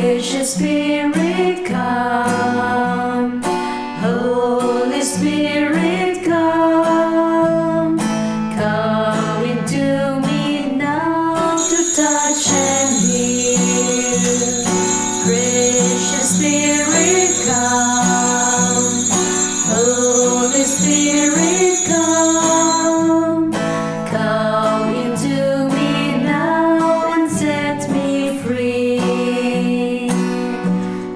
Precious Spirit, come. Holy Spirit, come. Come into me now to touch and heal. Precious Spirit, come. Holy Spirit, come. Come into me now and set me free.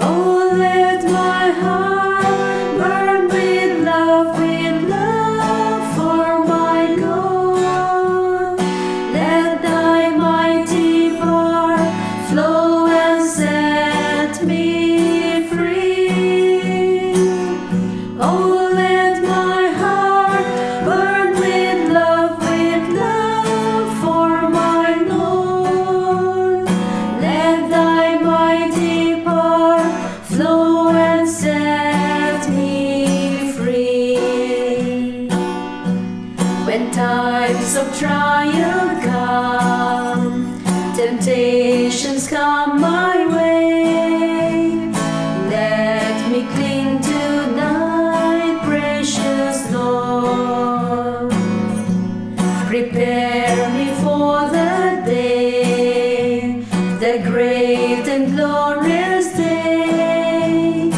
Oh, let my heart burn with love for my God. Let thy mighty power flow and set me free. Oh, let my heart burn with love for my Lord. Let thy mighty power flow and set me free. When times of trial come, temptations come my way, let me cling to thy precious Lord. Prepare me for the day, the great and glorious day,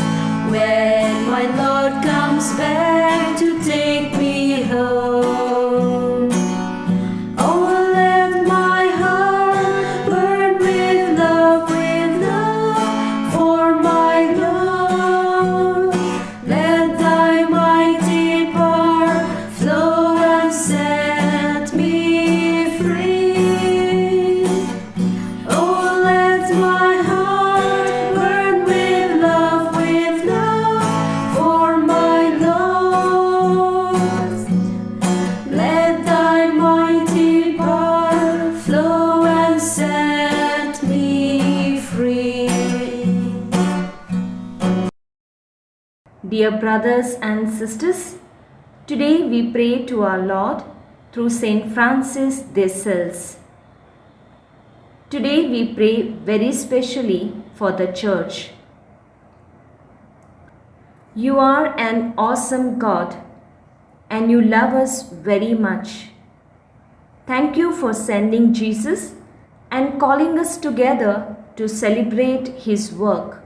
when my Lord comes back to take me home. Oh, let my heart burn with love for my Lord. Let thy mighty power flow and set me free. Oh, let my heart burn with love for my Lord. Let thy mighty power flow and set me free. Dear brothers and sisters, today we pray to our Lord through Saint Francis de Sales. Today we pray very specially for the Church. You are an awesome God and you love us very much. Thank you for sending Jesus and calling us together to celebrate His work.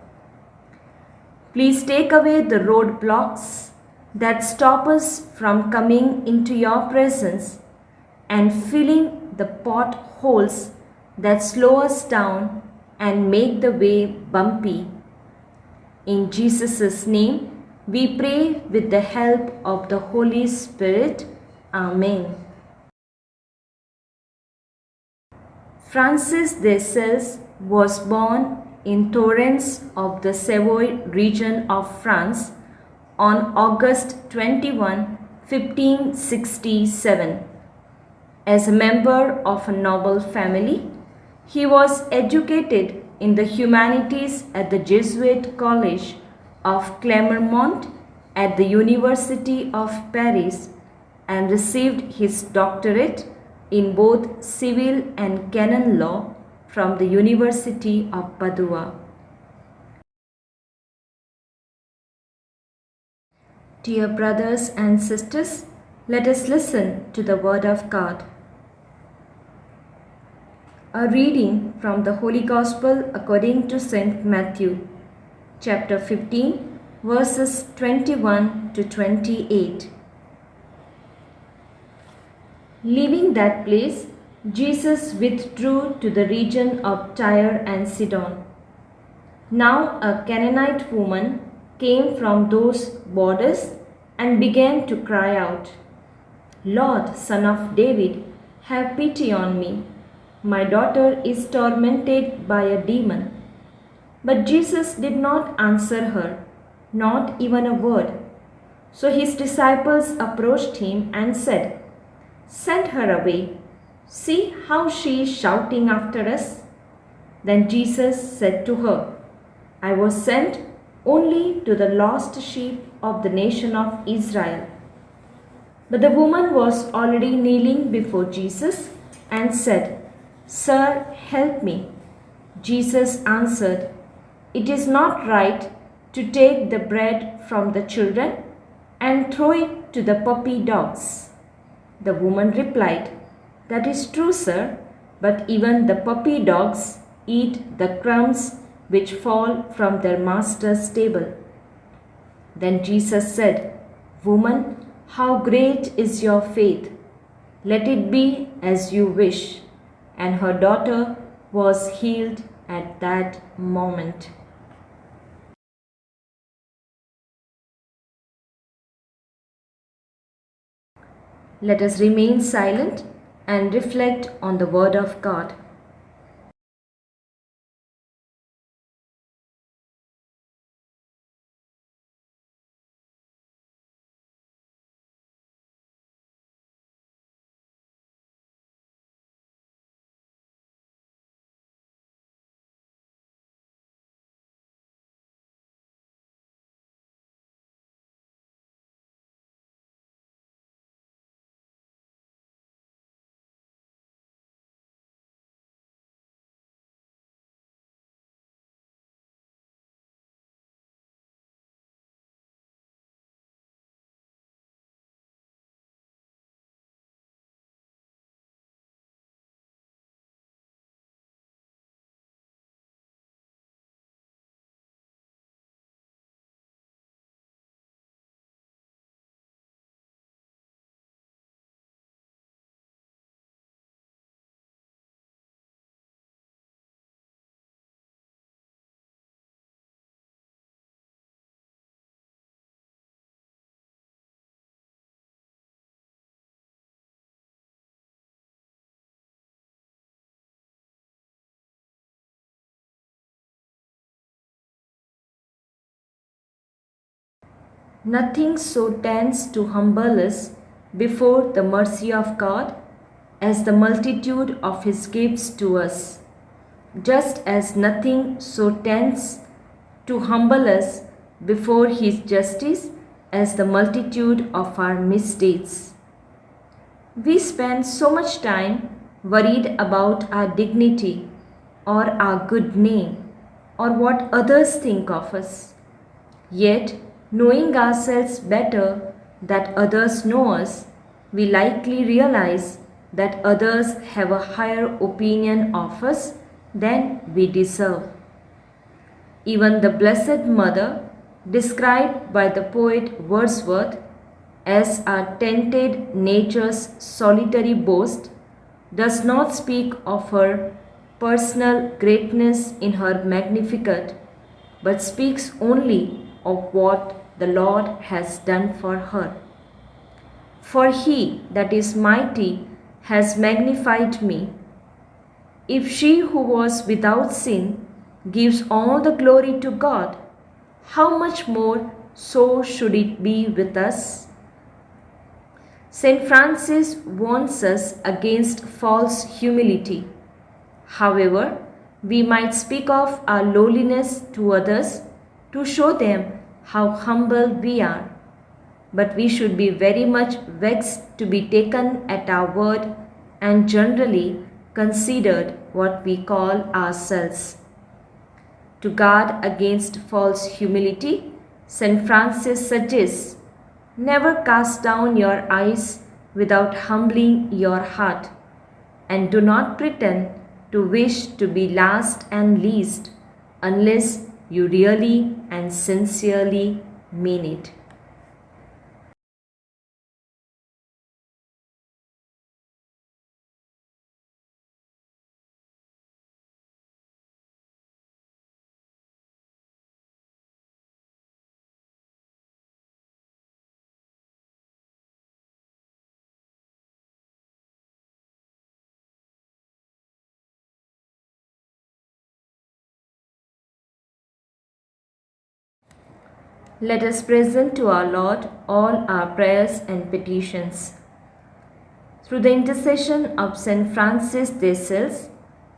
Please take away the roadblocks that stop us from coming into your presence and filling the potholes that slow us down and make the way bumpy. In Jesus' name, we pray with the help of the Holy Spirit. Amen. Francis de Sales was born in Thorens of the Savoy region of France on August 21, 1567. As a member of a noble family, he was educated in the humanities at the Jesuit College of Clermont at the University of Paris and received his doctorate in both civil and canon law from the University of Padua. Dear brothers and sisters, let us listen to the Word of God. A reading from the Holy Gospel according to St. Matthew, chapter 15, verses 21 to 28. Leaving that place, Jesus withdrew to the region of Tyre and Sidon. Now a Canaanite woman came from those borders and began to cry out, "Lord, Son of David, have pity on me. My daughter is tormented by a demon." But Jesus did not answer her, not even a word. So his disciples approached him and said, "Send her away. See how she is shouting after us." Then Jesus said to her, "I was sent only to the lost sheep of the nation of Israel." But the woman was already kneeling before Jesus and said, "Sir, help me." Jesus answered, "It is not right to take the bread from the children and throw it to the puppy dogs." The woman replied, "That is true, sir, but even the puppy dogs eat the crumbs which fall from their master's table." Then Jesus said, "Woman, how great is your faith! Let it be as you wish." And her daughter was healed at that moment. Let us remain silent and reflect on the Word of God. Nothing so tends to humble us before the mercy of God as the multitude of His gifts to us, just as nothing so tends to humble us before His justice as the multitude of our misdeeds. We spend so much time worried about our dignity or our good name or what others think of us. Yet, knowing ourselves better that others know us, we likely realize that others have a higher opinion of us than we deserve. Even the Blessed Mother, described by the poet Wordsworth as our tainted nature's solitary boast, does not speak of her personal greatness in her Magnificat, but speaks only of what the Lord has done for her. "For He that is mighty has magnified me." If she who was without sin gives all the glory to God, how much more so should it be with us? St. Francis warns us against false humility. However, we might speak of our lowliness to others to show them how humble we are. But we should be very much vexed to be taken at our word and generally considered what we call ourselves. To guard against false humility, St. Francis suggests, "Never cast down your eyes without humbling your heart, and do not pretend to wish to be last and least unless you really and sincerely mean it." Let us present to our Lord all our prayers and petitions. Through the intercession of St. Francis de Sales,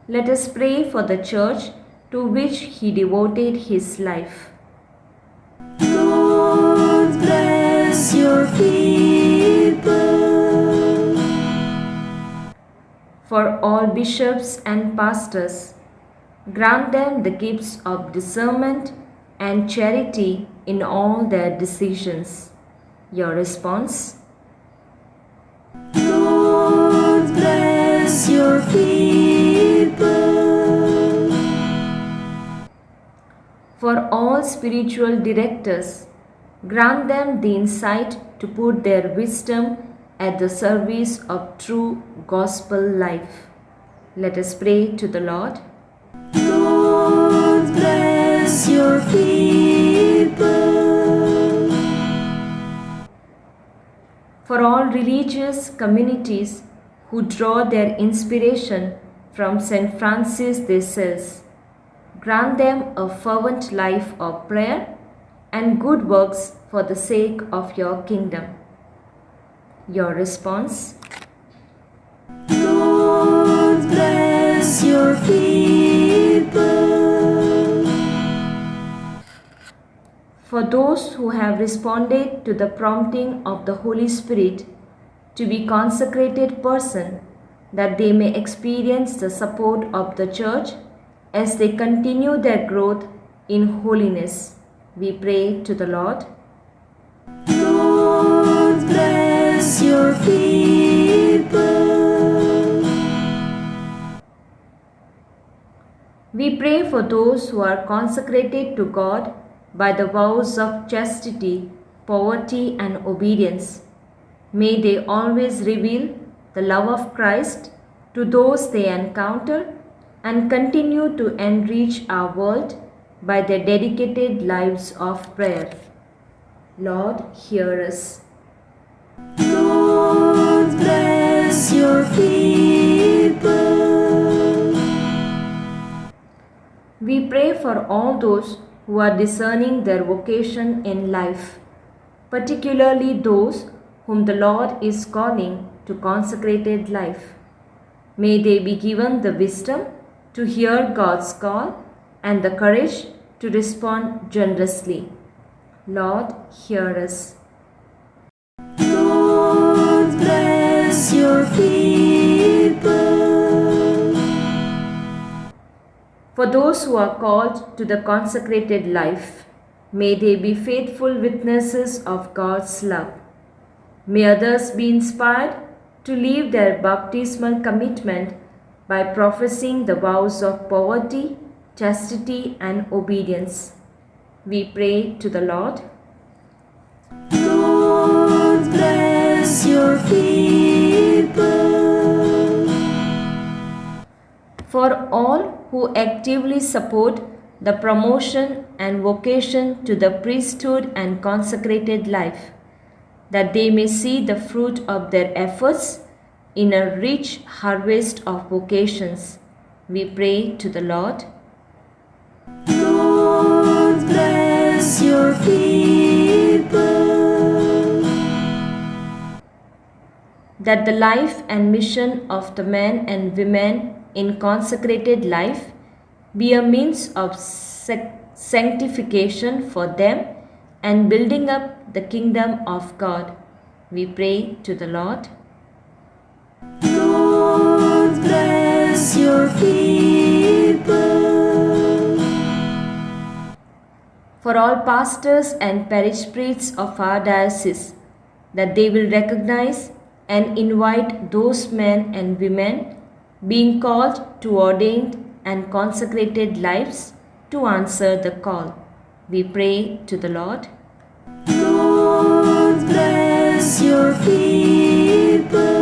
let us pray for the Church to which he devoted his life. Lord, bless your people. For all bishops and pastors, Grant them the gifts of discernment and charity in all their decisions. Your response? Lord, bless your people. For all spiritual directors, grant them the insight to put their wisdom at the service of true gospel life. Let us pray to the Lord. Lord, bless your people. For all religious communities who draw their inspiration from St. Francis de Sales, grant them a fervent life of prayer and good works for the sake of your kingdom. Your response? Lord, bless your people. For those who have responded to the prompting of the Holy Spirit to be consecrated person, that they may experience the support of the Church as they continue their growth in holiness, we pray to the Lord. Lord, bless your people. We pray for those who are consecrated to God by the vows of chastity, poverty, and obedience. May they always reveal the love of Christ to those they encounter and continue to enrich our world by their dedicated lives of prayer. Lord, hear us. Lord, bless your people. We pray for all those who are discerning their vocation in life, particularly those whom the Lord is calling to consecrated life. May they be given the wisdom to hear God's call and the courage to respond generously. Lord, hear us. Lord, bless your people. For those who are called to the consecrated life, may they be faithful witnesses of God's love. May others be inspired to leave their baptismal commitment by professing the vows of poverty, chastity, and obedience. We pray to the Lord. Lord, bless your people. For all who actively support the promotion and vocation to the priesthood and consecrated life, that they may see the fruit of their efforts in a rich harvest of vocations, we pray to the Lord. Lord, bless your people. That the life and mission of the men and women in consecrated life be a means of sanctification for them and building up the kingdom of God, we pray to the Lord. Lord, bless your people. For all pastors and parish priests of our diocese, that they will recognize and invite those men and women being called to ordained and consecrated lives to answer the call. We pray to the Lord. Lord, bless your people.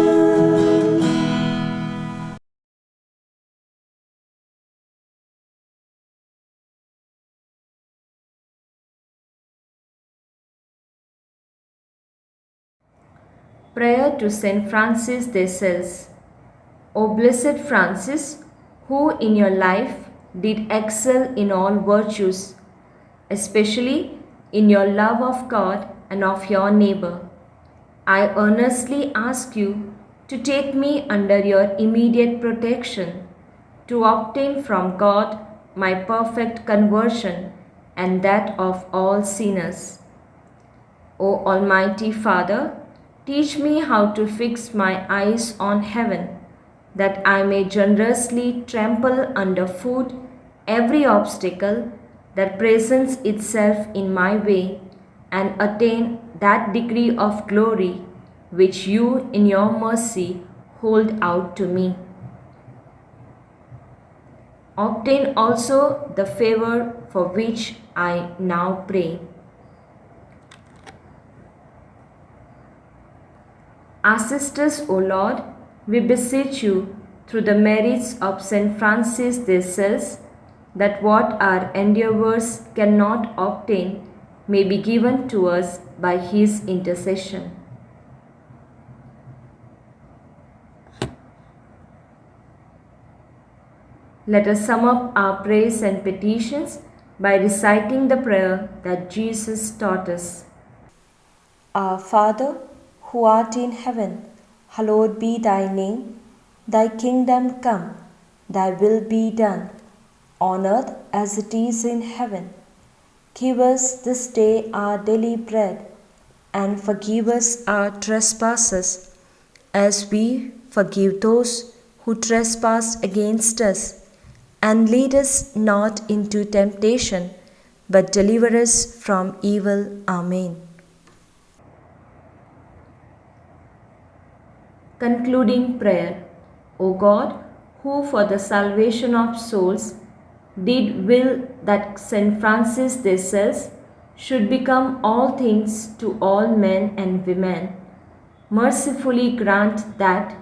Prayer to St. Francis de Sales. O blessed Francis, who in your life did excel in all virtues, especially in your love of God and of your neighbor, I earnestly ask you to take me under your immediate protection, to obtain from God my perfect conversion and that of all sinners. O Almighty Father, teach me how to fix my eyes on heaven, that I may generously trample underfoot every obstacle that presents itself in my way and attain that degree of glory which you in your mercy hold out to me. Obtain also the favor for which I now pray. Assist us, O Lord, we beseech you, through the merits of St. Francis de Sales, that what our endeavors cannot obtain may be given to us by his intercession. Let us sum up our prayers and petitions by reciting the prayer that Jesus taught us. Our Father, who art in heaven, hallowed be thy name. Thy kingdom come, thy will be done, on earth as it is in heaven. Give us this day our daily bread, and forgive us our trespasses, as we forgive those who trespass against us. And lead us not into temptation, but deliver us from evil. Amen. Concluding prayer. O God, who for the salvation of souls did will that St. Francis de Sales should become all things to all men and women, mercifully grant that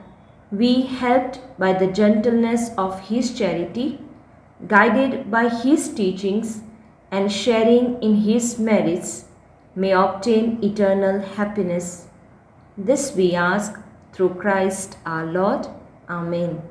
we, helped by the gentleness of his charity, guided by his teachings, and sharing in his merits, may obtain eternal happiness. This we ask through Christ our Lord. Amen.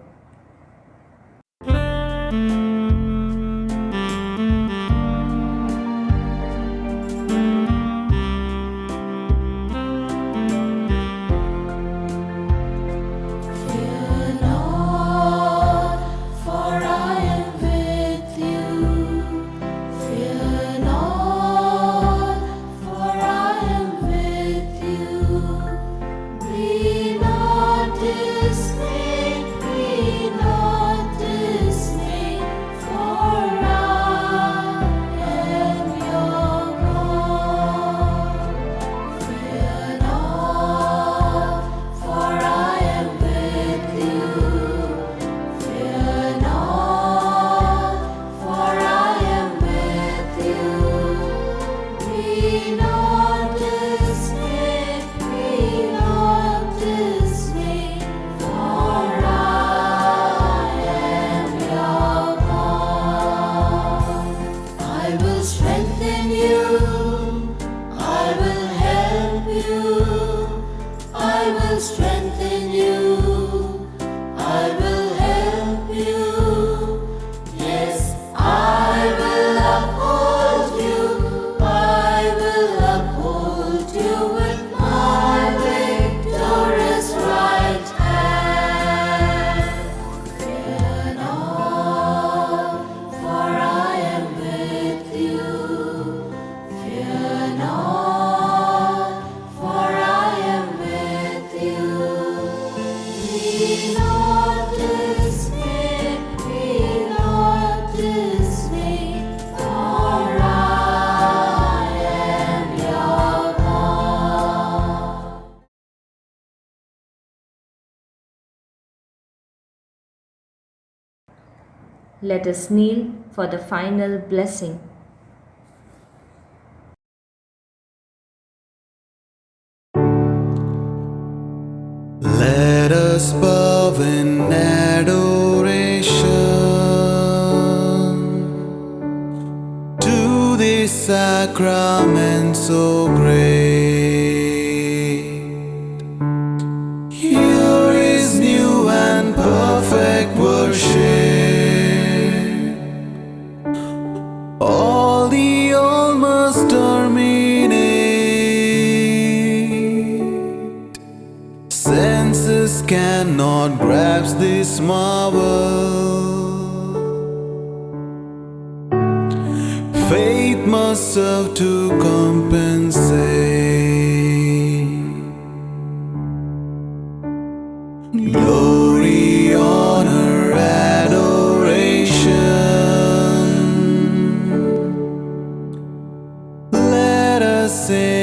Let us kneel for the final blessing. Let us bow in adoration to this sacrament so great. Here is new and perfect worship. All the all must terminate. Senses cannot grasp this marvel. Faith must serve to compensate. Glory, honor, adoration sin.